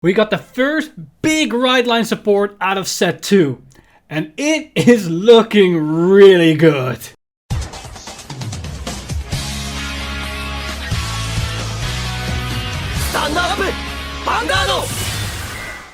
We got the first big right line support out of set 2, and it is looking really good. Stand up, Vanguard!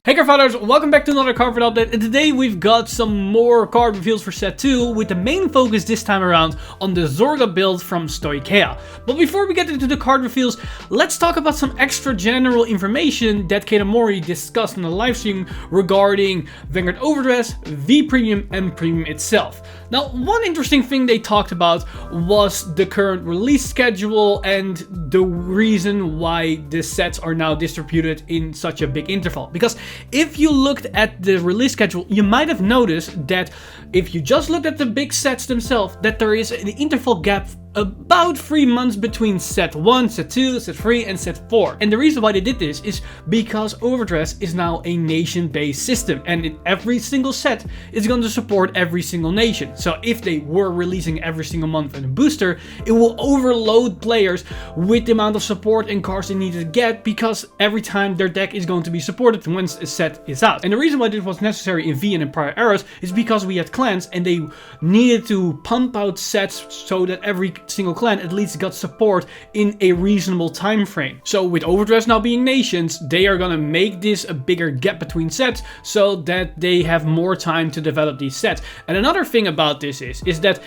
Hey Cardfighters, welcome back to another Cardfight update, and today we've got some more card reveals for set 2, with the main focus this time around on the Zorga build from Stoicheia. But before we get into the card reveals, let's talk about some extra general information that Keita Mori discussed in the livestream regarding Vanguard Overdress, V Premium, and Premium itself. Now, one interesting thing they talked about was the current release schedule and the reason why the sets are now distributed in such a big interval. Because if you looked at the release schedule, you might have noticed that if you just looked at the big sets themselves, that there is an interval gap about 3 months between set 1, set 2, set 3 and set 4. And the reason why they did this is because Overdress is now a nation-based system, and in every single set is going to support every single nation. So if they were releasing every single month in a booster, it will overload players with the amount of support and cards they need to get, because every time their deck is going to be supported once a set is out. And the reason why this was necessary in V and in prior eras is because we had clans and they needed to pump out sets so that every single clan at least got support in a reasonable time frame. So with Overdress now being nations, they are gonna make this a bigger gap between sets so that they have more time to develop these sets. And another thing about this is that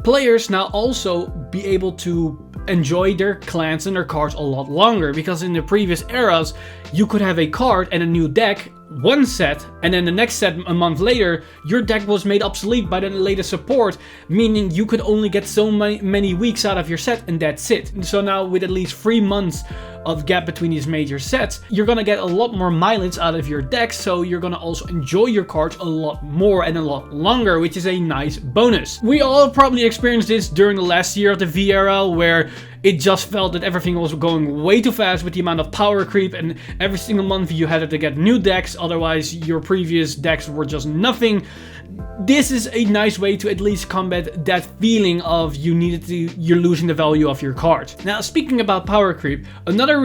players now also be able to enjoy their clans and their cards a lot longer, because in the previous eras you could have a card and a new deck one set, and then the next set a month later your deck was made obsolete by the latest support, meaning you could only get so many weeks out of your set and that's it. So now with at least 3 months of gap between these major sets, you're gonna get a lot more mileage out of your deck, so you're gonna also enjoy your cards a lot more and a lot longer, which is a nice bonus. We all probably experienced this during the last year of the V era, where it just felt that everything was going way too fast with the amount of power creep, and every single month you had to get new decks, otherwise your previous decks were just nothing. This is a nice way to at least combat that feeling of you're losing the value of your cards. Now, speaking about power creep, another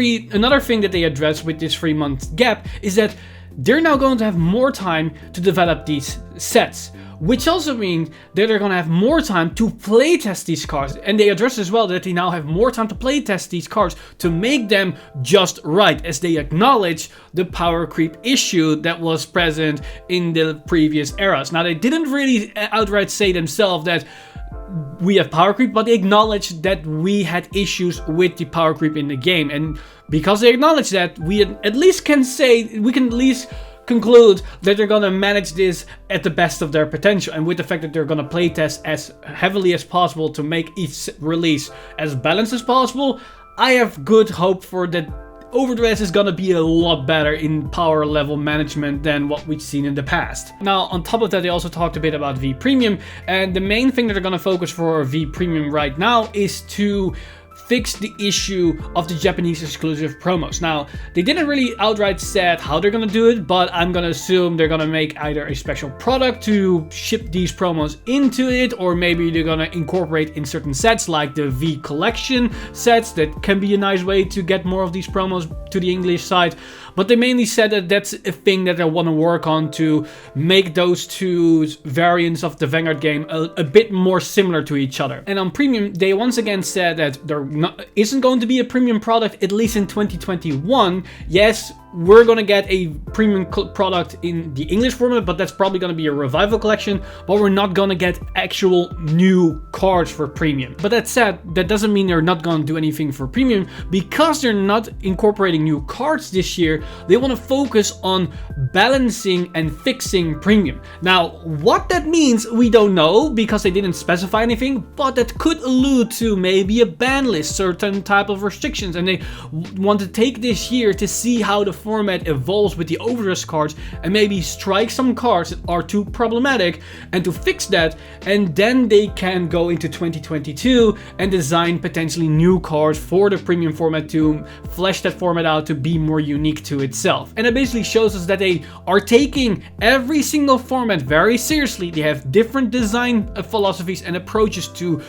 thing that they address with this 3-month gap is that they're now going to have more time to develop these sets, which also means that they're gonna have more time to playtest these cards. And they address as well that they now have more time to playtest these cards to make them just right, as they acknowledge the power creep issue that was present in the previous eras. Now, they didn't really outright say themselves that we have power creep, but they acknowledged that we had issues with the power creep in the game. And because they acknowledge that, we can at least conclude that they're gonna manage this at the best of their potential, and with the fact that they're gonna playtest as heavily as possible to make each release as balanced as possible, I have good hope for that. Overdress is gonna be a lot better in power level management than what we've seen in the past. Now, on top of that, they also talked a bit about V Premium, and the main thing that they're gonna focus for V Premium right now is to fix the issue of the Japanese exclusive promos. Now, they didn't really outright say how they're gonna do it, but I'm gonna assume they're gonna make either a special product to ship these promos into it, or maybe they're gonna incorporate in certain sets like the V collection sets. That can be a nice way to get more of these promos to the English side. But they mainly said that that's a thing that they want to work on to make those two variants of the Vanguard game a bit more similar to each other. And on Premium, they once again said that there isn't going to be a Premium product, at least in 2021. Yes, we're gonna get a Premium product in the English format, but that's probably gonna be a revival collection, but we're not gonna get actual new cards for Premium. But that said, that doesn't mean they're not gonna do anything for Premium, because they're not incorporating new cards this year. They want to focus on balancing and fixing Premium. Now, what that means, we don't know, because they didn't specify anything, but that could allude to maybe a ban list, certain type of restrictions, and they want to take this year to see how the format evolves with the Overdress cards, and maybe strike some cards that are too problematic, and to fix that, and then they can go into 2022 and design potentially new cards for the Premium format to flesh that format out to be more unique to itself. And it basically shows us that they are taking every single format very seriously. They have different design philosophies and approaches to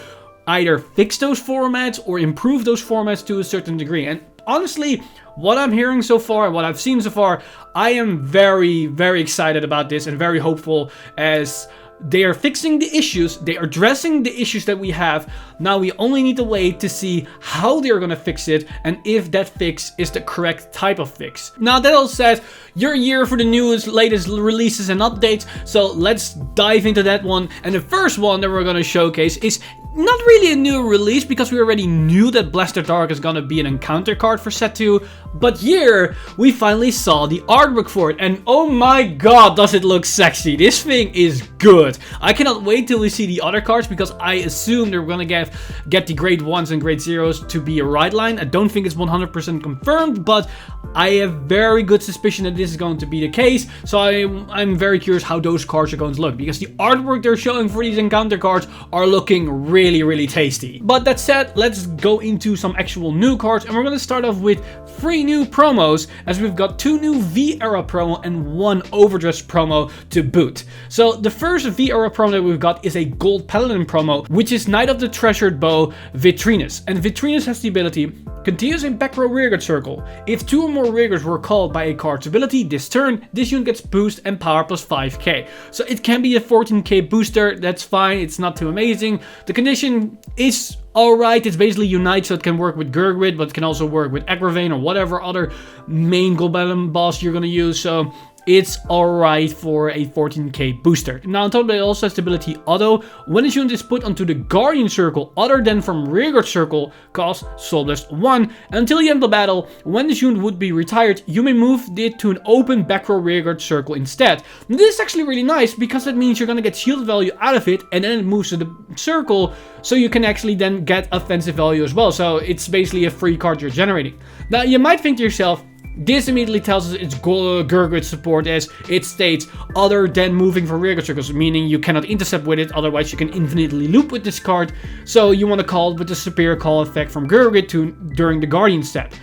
either fix those formats or improve those formats to a certain degree. And honestly, what I'm hearing so far, what I've seen so far, I am very, very excited about this and very hopeful, as they are fixing the issues, they are addressing the issues that we have. Now we only need to wait to see how they're gonna fix it and if that fix is the correct type of fix. Now that all said, you're here for the newest, latest releases and updates, so let's dive into that one. And the first one that we're gonna showcase is not really a new release, because we already knew that Blaster Dark is gonna be an encounter card for set 2, but here we finally saw the artwork for it, and oh my god, does it look sexy. This thing is good. I cannot wait till we see the other cards, because I assume they're gonna get the grade 1s and grade 0s to be a ride line. I don't think it's 100% confirmed, but I have very good suspicion that this is going to be the case, so I'm very curious how those cards are going to look, because the artwork they're showing for these encounter cards are looking really tasty. But that said, let's go into some actual new cards, and we're going to start off with 3 new promos, as we've got 2 new V-Era promo and 1 Overdress promo to boot. So the first V-Era promo that we've got is a Gold Paladin promo, which is Knight of the Treasured Bow Vitrinus. And Vitrinus has the ability, continues in back row rearguard circle. If 2 or more rearguards were called by a card's ability this turn, this unit gets boost and power plus 5k. So it can be a 14k booster, that's fine, it's not too amazing. The condition is alright, it's basically Unite, so it can work with Gurgrid, but it can also work with Agravain or whatever other main Gold Paladin boss you're gonna use, so it's alright for a 14k booster. Now on top of that, it also has the ability Auto. When this unit is put onto the Guardian Circle other than from Rearguard Circle, costs Soul Blast 1. And until the end of the battle, when this unit would be retired, you may move it to an open back row Rearguard Circle instead. This is actually really nice, because that means you're gonna get shield value out of it, and then it moves to the circle, so you can actually then get offensive value as well. So it's basically a free card you're generating. Now you might think to yourself, this immediately tells us it's Gurgrid support, as it states other than moving from rearguard circles, meaning you cannot intercept with it, otherwise you can infinitely loop with this card. So you want to call it with the superior call effect from Gurgrid during the Guardian step.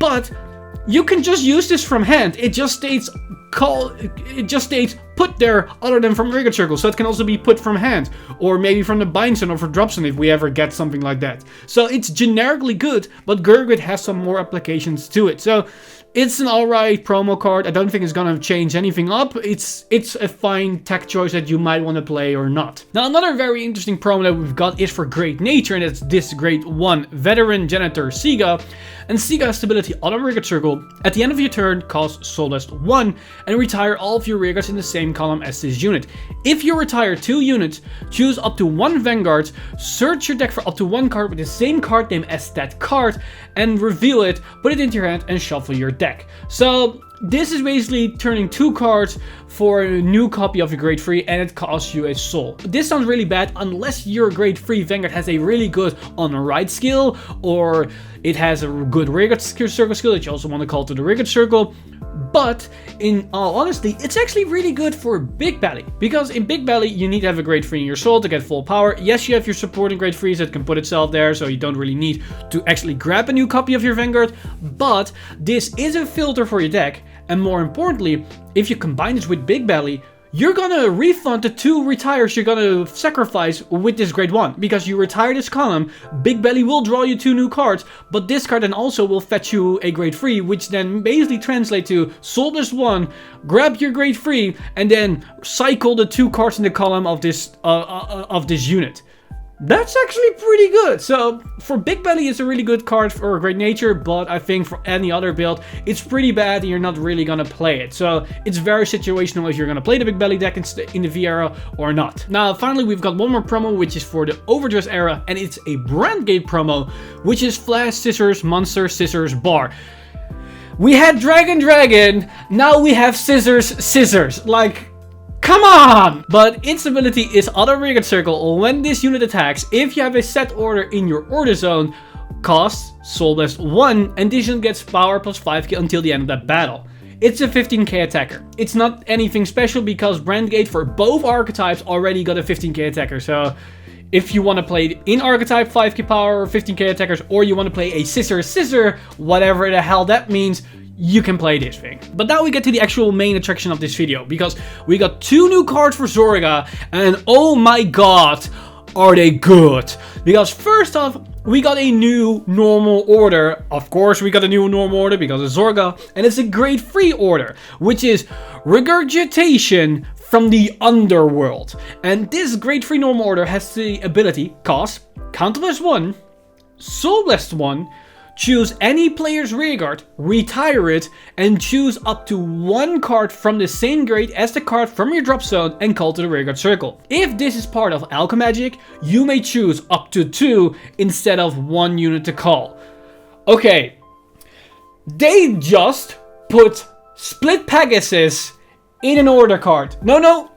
But you can just use this from hand. It just states put there other than from rearguard circle, so it can also be put from hand, or maybe from the bind zone or for drop zone if we ever get something like that. So it's generically good, but Gurgrid has some more applications to it. So it's an alright promo card. I don't think it's gonna change anything up. It's a fine tech choice that you might want to play or not. Now another very interesting promo that we've got is for Great Nature, and it's this Grade 1 Veteran Janitor Siga. And Siga has stability Auto Rearguard Circle. At the end of your turn, cost Soul Blast 1 and retire all of your rearguards in the same column as this unit. If you retire 2 units, choose up to 1 Vanguard, search your deck for up to 1 card with the same card name as that card, and reveal it, put it into your hand, and shuffle your deck. So this is basically turning 2 cards for a new copy of your Grade 3, and it costs you a soul. This sounds really bad unless your Grade 3 Vanguard has a really good on-ride skill, or it has a good rearguard circle skill that you also want to call to the rearguard circle. But in all honesty, it's actually really good for Big Belly, because in Big Belly you need to have a Grade 3 in your soul to get full power. Yes, you have your supporting Grade 3s that can put itself there, so you don't really need to actually grab a new copy of your Vanguard, but this is a filter for your deck. And more importantly, if you combine this with Big Belly, you're gonna refund the 2 retires you're gonna sacrifice with this Grade 1. Because you retire this column, Big Belly will draw you 2 new cards, but this card then also will fetch you a Grade 3, which then basically translates to Soul Blast 1, grab your Grade 3, and then cycle the 2 cards in the column of this unit. That's actually pretty good. So for Big Belly, it's a really good card for Great Nature, but I think for any other build, it's pretty bad and you're not really gonna play it. So it's very situational if you're gonna play the Big Belly deck in the V era or not. Now finally, we've got one more promo, which is for the Overdress era, and it's a Brandgate promo, which is Flash, Scissors, Monster, Scissors, Bar. We had Dragon, now we have Scissors. Like, come on! But its ability is Auto Rearguard Circle. When this unit attacks, if you have a set order in your order zone, costs Soul Blast 1, and this unit gets power plus 5k until the end of that battle. It's a 15k attacker. It's not anything special because Brandgate for both archetypes already got a 15k attacker. So if you want to play in archetype 5k power or 15k attackers, or you want to play a Scissor, whatever the hell that means, you can play this thing. But now we get to the actual main attraction of this video, because we got 2 new cards for Zorga, and oh my god, are they good. Because first off, we got a new normal order. Of course, we got a new normal order because it's Zorga, and it's a grade 3 order, which is Regurgitation from the Underworld. And this grade 3 normal order has the ability, cost, Counterblast 1, Soul Blast 1, choose any player's rearguard, retire it, and choose up to 1 card from the same grade as the card from your drop zone and call to the rearguard circle. If this is part of Alchemagic, you may choose up to 2 instead of 1 unit to call. Okay, they just put Split Pegasus in an order card. No,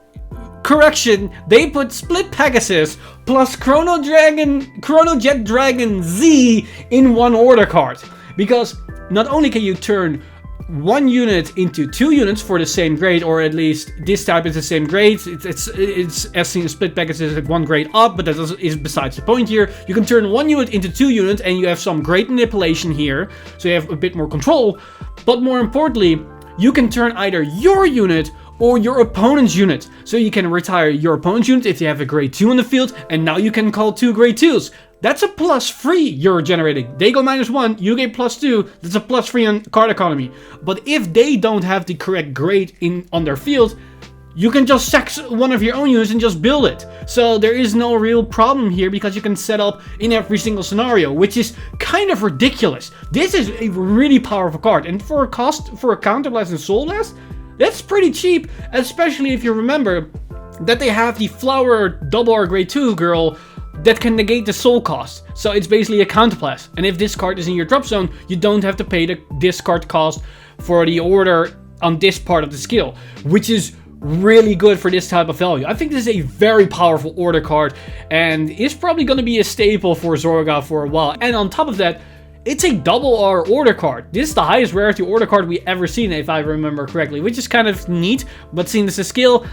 correction, they put Split Pegasus plus Chrono Jet Dragon Z in one order card. Because not only can you turn 1 unit into 2 units for the same grade, or at least this type is the same grade. It's as seen as Split Pegasus at 1 grade up, but that is besides the point here. You can turn 1 unit into 2 units, and you have some great manipulation here, so you have a bit more control. But more importantly, you can turn either your unit or your opponent's unit. So you can retire your opponent's unit if you have a grade 2 on the field, and now you can call 2 grade 2s. That's a +3 you're generating. They go -1, you get +2, that's a +3 on card economy. But if they don't have the correct grade on their field, you can just sack one of your own units and just build it. So there is no real problem here because you can set up in every single scenario, which is kind of ridiculous. This is a really powerful card, and for a cost for a Counterblast and Soul Blast, that's pretty cheap, especially if you remember that they have the Flower double R grade 2 girl that can negate the soul cost. So it's basically a Counterblast. And if this card is in your drop zone, you don't have to pay the discard cost for the order on this part of the skill, which is really good for this type of value. I think this is a very powerful order card, and it's probably going to be a staple for Zorga for a while. And on top of that, it's a double R order card. This is the highest rarity order card we ever seen, if I remember correctly, which is kind of neat, but seeing this as a skill,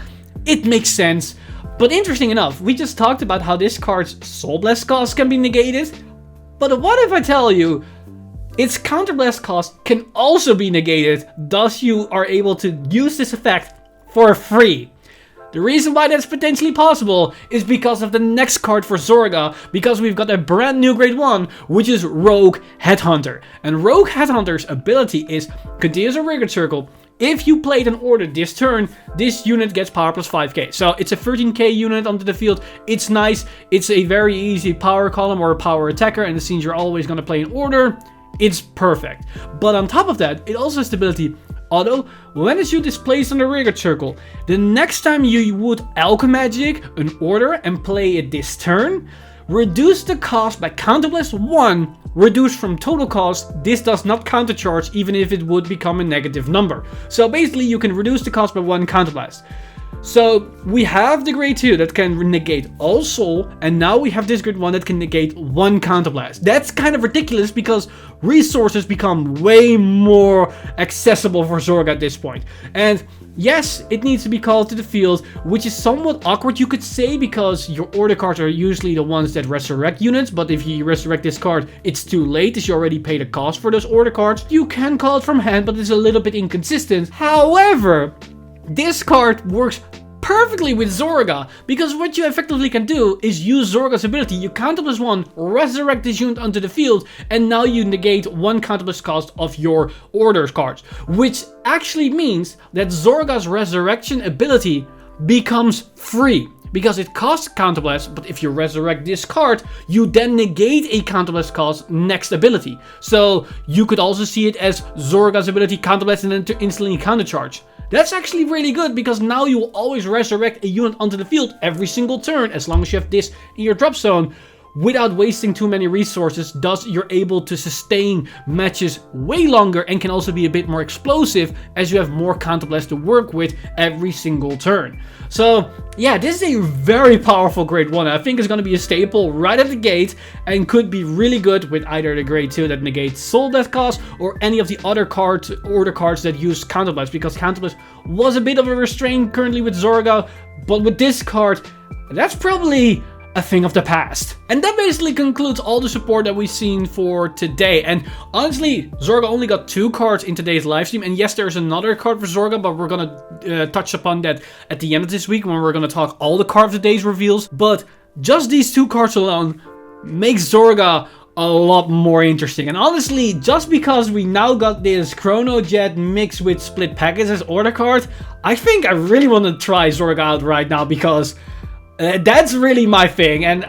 it makes sense. But interesting enough, we just talked about how this card's Soul Blast cost can be negated, but what if I tell you its Counterblast cost can also be negated, thus you are able to use this effect for free. The reason why that's potentially possible is because of the next card for Zorga, because we've got a brand new grade 1, which is Rogue Headhunter. And Rogue Headhunter's ability is continuous a rearguard circle. If you played an order this turn, this unit gets power plus 5k. So it's a 13k unit onto the field. It's nice. It's a very easy power column or a power attacker, and since you're always going to play an order, it's perfect. But on top of that, it also has the ability, although when a unit is placed on the rearguard circle, the next time you would Alchemagic an order and play it this turn, reduce the cost by Counterblast 1, reduced from total cost. This does not countercharge even if it would become a negative number. So basically you can reduce the cost by 1 Counterblast. So we have the grade 2 that can negate all soul, and now we have this grade 1 that can negate 1 Counterblast. That's kind of ridiculous because resources become way more accessible for Zorga at this point. And yes, it needs to be called to the field, which is somewhat awkward, you could say, because your order cards are usually the ones that resurrect units, but if you resurrect this card, it's too late as you already paid a cost for those order cards. You can call it from hand, but it's a little bit inconsistent. However, this card works perfectly with Zorga, because what you effectively can do is use Zorga's ability. You Counterblast 1, resurrect this unit onto the field, and now you negate 1 Counterblast cost of your orders cards, which actually means that Zorga's resurrection ability becomes free. Because it costs Counterblast, but if you resurrect this card, you then negate a Counterblast cost next ability. So you could also see it as Zorga's ability Counterblast and then to instantly countercharge. That's actually really good because now you will always resurrect a unit onto the field every single turn as long as you have this in your drop zone without wasting too many resources. Thus you're able to sustain matches way longer and can also be a bit more explosive as you have more Counterblast to work with every single turn. So yeah, this is a very powerful grade 1. I think it's going to be a staple right at the gate and could be really good with either the grade 2 that negates Soul Death cost or any of the other order cards that use Counterblast, because Counterblast was a bit of a restraint currently with Zorga, but with this card, that's probably a thing of the past. And that basically concludes all the support that we've seen for today. And honestly, Zorga only got 2 cards in today's livestream. And yes, there's another card for Zorga, but we're gonna touch upon that at the end of this week when we're gonna talk all the card of the day's reveals. But just these 2 cards alone makes Zorga a lot more interesting. And honestly, just because we now got this Chrono Jet mixed with Split Pegasus order card, I think I really want to try Zorga out right now, because that's really my thing. And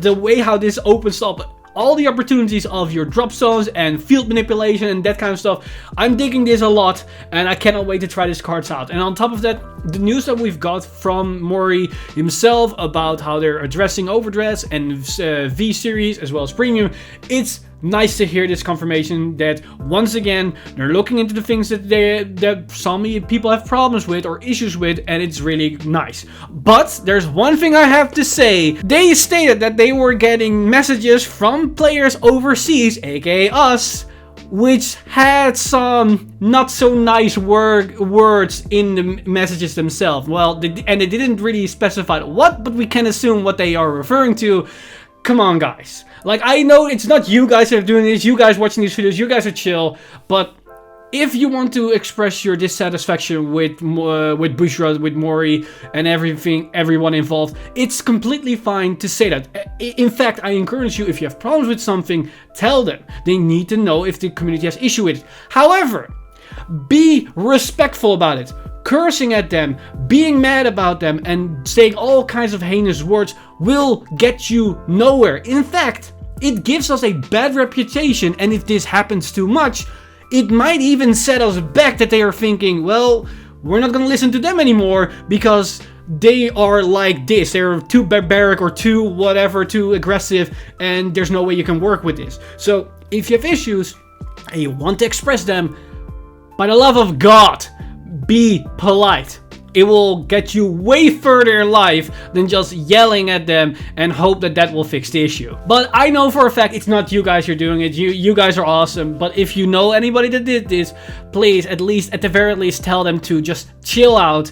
the way how this opens up all the opportunities of your drop zones and field manipulation and that kind of stuff, I'm digging this a lot, and I cannot wait to try these cards out. And on top of that, the news that we've got from Mori himself about how they're addressing Overdress and V-Series as well as Premium, it's nice to hear this confirmation that once again they're looking into the things that some people have problems with or issues with, and it's really nice. But there's one thing I have to say. They stated that they were getting messages from players overseas, aka us, which had some not so nice words in the messages themselves. Well, and they didn't really specify what, but we can assume what they are referring to. Come on, guys. Like, I know it's not you guys that are doing this, you guys watching these videos, you guys are chill, but if you want to express your dissatisfaction with Bushra, with Mori, and everyone involved, it's completely fine to say that. In fact, I encourage you, if you have problems with something, tell them. They need to know if the community has issue with it. However, be respectful about it. Cursing at them, being mad about them, and saying all kinds of heinous words will get you nowhere. In fact, it gives us a bad reputation, and if this happens too much, it might even set us back, that they are thinking, well, we're not gonna listen to them anymore because they are like this. They're too barbaric or too whatever, too aggressive, and there's no way you can work with this. So if you have issues and you want to express them, by the love of God, be polite. It will get you way further in life than just yelling at them and hope that that will fix the issue. But I know for a fact it's not you guys who are doing it. You guys are awesome. But if you know anybody that did this, please, at the very least, tell them to just chill out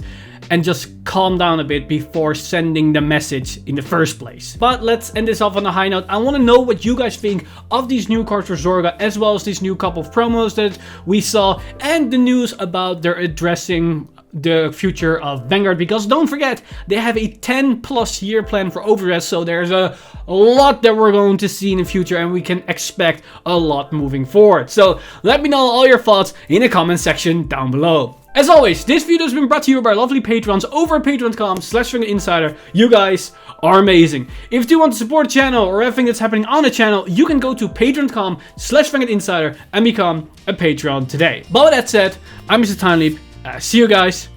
and just calm down a bit before sending the message in the first place. But let's end this off on a high note. I want to know what you guys think of these new cards for Zorga, as well as these new couple of promos that we saw, and the news about their addressing the future of Vanguard, because don't forget, they have a 10+ year plan for Overdress, so there's a lot that we're going to see in the future, and we can expect a lot moving forward. So let me know all your thoughts in the comment section down below. As always, this video has been brought to you by our lovely patrons over at patreon.com/VanguardInsider. You guys are amazing. If you do want to support the channel or everything that's happening on the channel, you can go to patreon.com/VanguardInsider and become a Patreon today. But with that said, I'm Mr. Time Leap. See you guys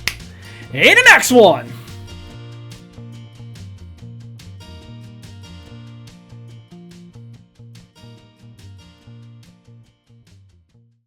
in the next one.